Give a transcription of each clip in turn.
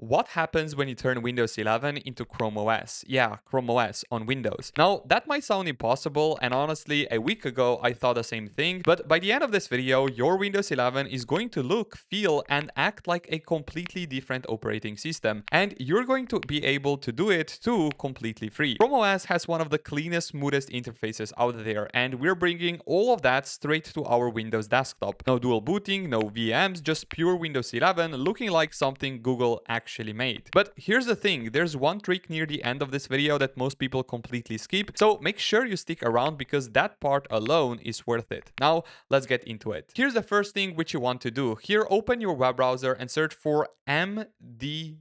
what happens when you turn Windows 11 into Chrome OS? Yeah, Chrome OS on Windows. Now, that might sound impossible, and honestly, a week ago I thought the same thing, but by the end of this video, your Windows 11 is going to look, feel, and act like a completely different operating system, and you're going to be able to do it too completely free. Chrome OS has one of the cleanest, smoothest interfaces out there, and we're bringing all of that straight to our Windows desktop. No dual booting, no VMs, just pure Windows 11 looking like something Google actually made. But here's the thing, there's one trick near the end of this video that most people completely skip, so make sure you stick around because that part alone is worth it. Now, let's get into it. Here's the first thing which you want to do. Here, open your web browser and search for MD3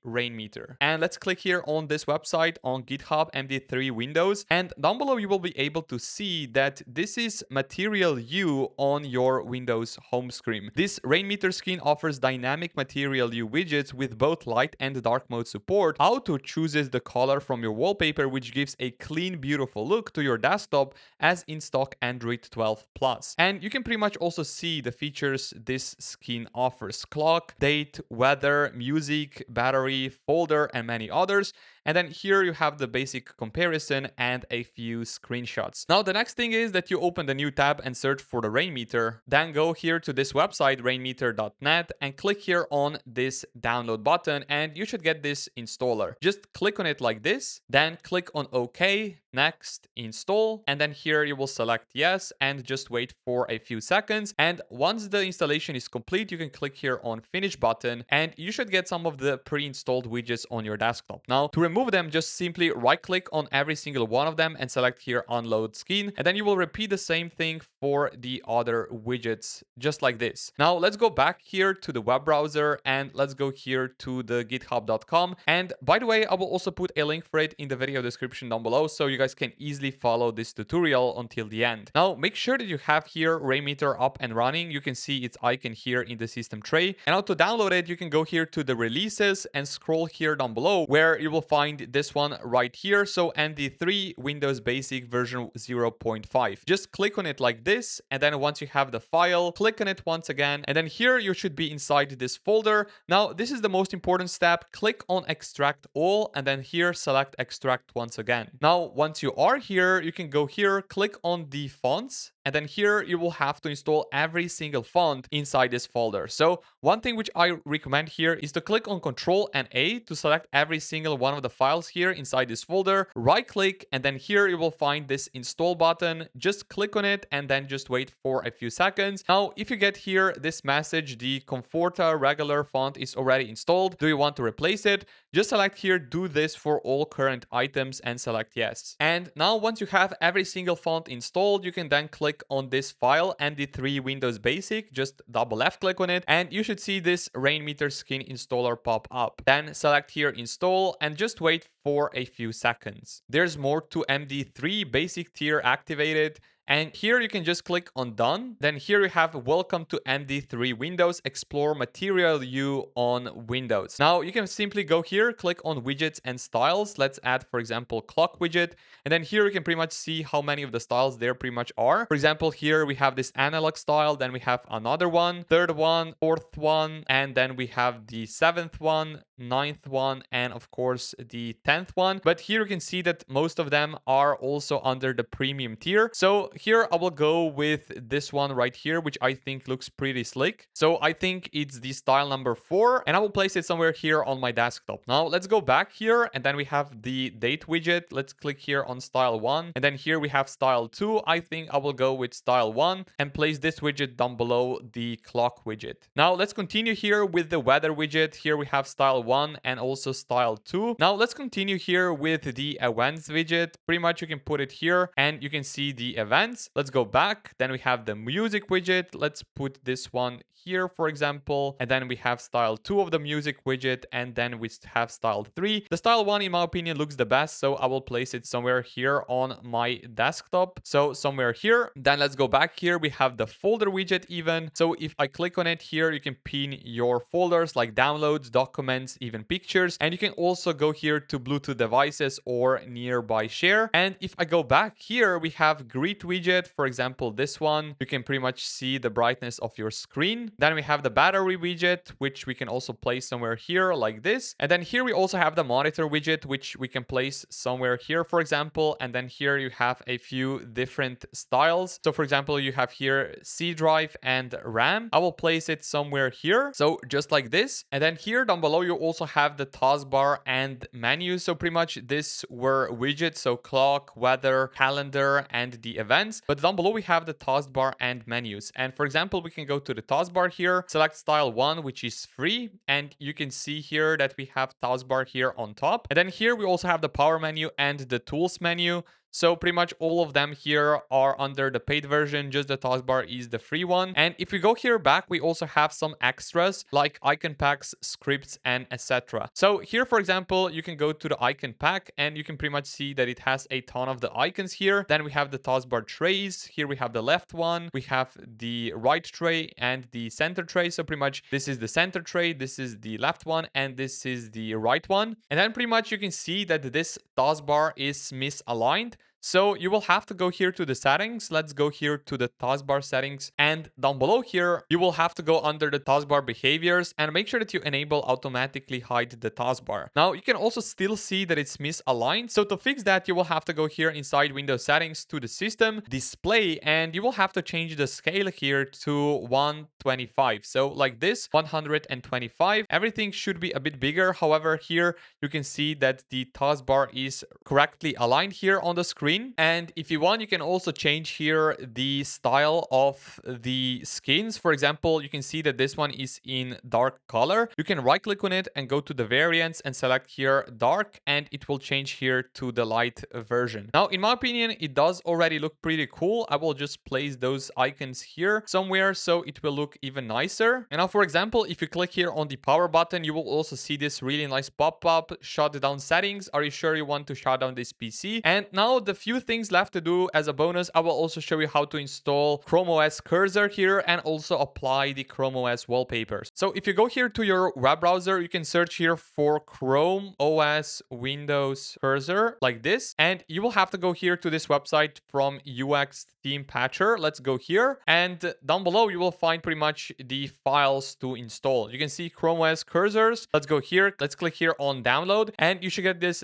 Rainmeter. And let's click here on this website on GitHub MD3 Windows. And down below, you will be able to see that this is Material U on your Windows home screen. This Rainmeter skin offers dynamic Material U widgets with both light and dark mode support. Auto chooses the color from your wallpaper, which gives a clean, beautiful look to your desktop as in stock Android 12 Plus. And you can pretty much also see the features this skin offers: clock, date, weather, music, battery, folder, and many others. And then here you have the basic comparison and a few screenshots. Now, the next thing is that you open the new tab and search for the Rainmeter. Then go here to this website, rainmeter.net, and click here on this download button, and you should get this installer. Just click on it like this, then click on OK, next, install, and then here you will select yes and just wait for a few seconds. And once the installation is complete, you can click here on finish button, and you should get some of the pre-installed widgets on your desktop. Now, to remove them, just simply right click on every single one of them and select here unload skin, and then you will repeat the same thing for the other widgets, just like this. Now let's go back here to the web browser and let's go here to the github.com. And by the way, I will also put a link for it in the video description down below so you guys can easily follow this tutorial until the end. Now make sure that you have here Rainmeter up and running. You can see its icon here in the system tray, and now to download it, you can go here to the releases and scroll here down below where you will find this one right here. So MD3 Windows Basic version 0.5. Just click on it like this, and then once you have the file, click on it once again, and then here you should be inside this folder. Now this is the most important step. Click on extract all, and then here select extract once again. Now once you are here, you can go here, click on the fonts, and then here you will have to install every single font inside this folder. So one thing which I recommend here is to click on Ctrl and A to select every single one of the files here inside this folder. Right click, and then here you will find this install button. Just click on it and then just wait for a few seconds. Now, if you get here this message, the Comforta regular font is already installed. Do you want to replace it? Just select here, do this for all current items and select yes. And now once you have every single font installed, you can then click on this file, MD3 Windows Basic, just double left click on it, and you should see this Rainmeter skin installer pop up. Then select here install and just wait for a few seconds. There's more to MD3 basic tier activated. And here you can just click on done. Then here you have welcome to MD3 Windows, explore Material U on Windows. Now you can simply go here, click on widgets and styles. Let's add, for example, clock widget. And then here you can pretty much see how many of the styles there pretty much are. For example, here we have this analog style, then we have another one, third one, fourth one, and then we have the seventh one, ninth one, and of course the 10th one. But here you can see that most of them are also under the premium tier. So here I will go with this one right here, which I think looks pretty slick. So I think it's the style number 4, and I will place it somewhere here on my desktop. Now let's go back here, and then we have the date widget. Let's click here on style 1, and then here we have style 2. I think I will go with style 1 and place this widget down below the clock widget. Now let's continue here with the weather widget. Here we have style 1 and also style 2. Now let's continue here with the events widget. Pretty much you can put it here and you can see the events. Let's go back. Then we have the music widget. Let's put this one here, for example. And then we have style 2 of the music widget. And then we have style 3. The style 1, in my opinion, looks the best. So I will place it somewhere here on my desktop. So somewhere here. Then let's go back here. We have the folder widget even. So if I click on it here, you can pin your folders like downloads, documents, even pictures. And you can also go here to Bluetooth devices or nearby share. And if I go back here, we have greet widget widget, for example, this one. You can pretty much see the brightness of your screen. Then we have the battery widget, which we can also place somewhere here like this. And then here we also have the monitor widget, which we can place somewhere here, for example. And then here you have a few different styles. So for example, you have here C drive and RAM. I will place it somewhere here. So just like this. And then here down below, you also have the taskbar and menu. So pretty much this were widgets. So clock, weather, calendar, and the events. But down below, we have the taskbar and menus. And for example, we can go to the taskbar here, select style 1, which is free. And you can see here that we have taskbar here on top. And then here we also have the power menu and the tools menu. So pretty much all of them here are under the paid version, just the taskbar is the free one. And if we go here back, we also have some extras like icon packs, scripts, and etc. So here, for example, you can go to the icon pack and you can pretty much see that it has a ton of the icons here. Then we have the taskbar trays. Here we have the left one, we have the right tray and the center tray. So pretty much this is the center tray, this is the left one, and this is the right one. And then pretty much you can see that this taskbar is misaligned. So you will have to go here to the settings. Let's go here to the taskbar settings. And down below here, you will have to go under the taskbar behaviors and make sure that you enable automatically hide the taskbar. Now you can also still see that it's misaligned. So to fix that, you will have to go here inside Windows settings to the system display, and you will have to change the scale here to 125. So like this, 125. Everything should be a bit bigger. However, here you can see that the taskbar is correctly aligned here on the screen. And if you want, you can also change here the style of the skins. For example, you can see that this one is in dark color. You can right click on it and go to the variants and select here dark, and it will change here to the light version. Now, in my opinion, it does already look pretty cool. I will just place those icons here somewhere so it will look even nicer. And now, for example, if you click here on the power button, you will also see this really nice pop-up, shut down settings. Are you sure you want to shut down this PC? And now the few things left to do as a bonus, I will also show you how to install Chrome OS cursor here and also apply the Chrome OS wallpapers. So if you go here to your web browser, you can search here for Chrome OS Windows cursor like this, and you will have to go here to this website from UX Theme Patcher. Let's go here, and down below you will find pretty much the files to install. You can see Chrome OS cursors. Let's go here, let's click here on download, and you should get this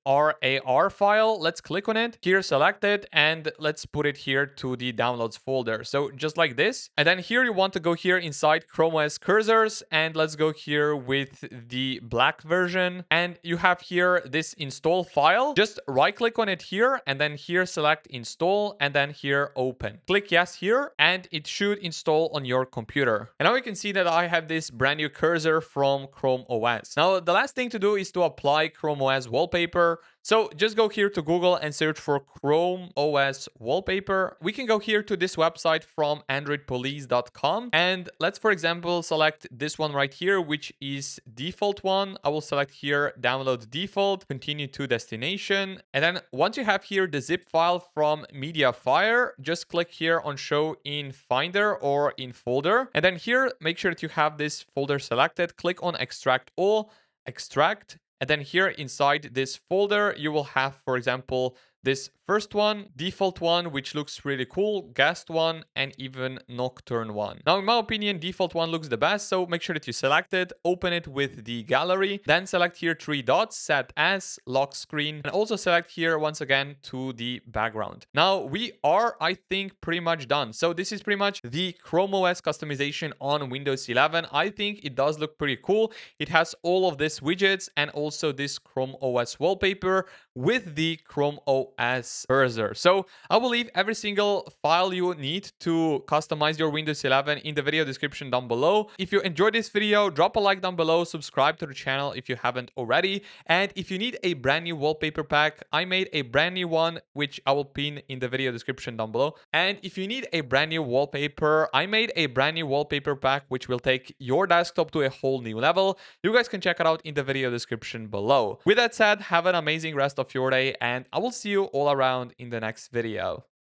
.rar file. Let's click on it here, select it, and let's put it here to the downloads folder. So just like this. And then here you want to go here inside Chrome OS cursors, and let's go here with the black version, and you have here this install file. Just right click on it here, and then here select install, and then here open. Click yes here, and it should install on your computer. And now you can see that I have this brand new cursor from Chrome OS. Now the last thing to do is to apply Chrome OS wallpaper. So just go here to Google and search for Chrome OS wallpaper. We can go here to this website from androidpolice.com, and let's, for example, select this one right here, which is default one. I will select here download default, continue to destination, and then once you have here the zip file from Mediafire, just click here on show in Finder or in folder, and then here make sure that you have this folder selected. Click on extract all, extract. And then here inside this folder, you will have, for example, this first one, default one, which looks really cool, guest one, and even nocturne one. Now, in my opinion, default one looks the best, so make sure that you select it, open it with the gallery, then select here 3 dots, set as, lock screen, and also select here once again to the background. Now, we are, I think, pretty much done. So this is pretty much the Chrome OS customization on Windows 11. I think it does look pretty cool. It has all of these widgets and also this Chrome OS wallpaper with the Chrome OS cursor. So I will leave every single file you need to customize your Windows 11 in the video description down below. If you enjoyed this video, drop a like down below, subscribe to the channel if you haven't already. And if you need a brand new wallpaper pack, I made a brand new one, which I will pin in the video description down below. And if you need a brand new wallpaper, I made a brand new wallpaper pack, which will take your desktop to a whole new level. You guys can check it out in the video description below. With that said, have an amazing rest of your day, and I will see you all around in the next video.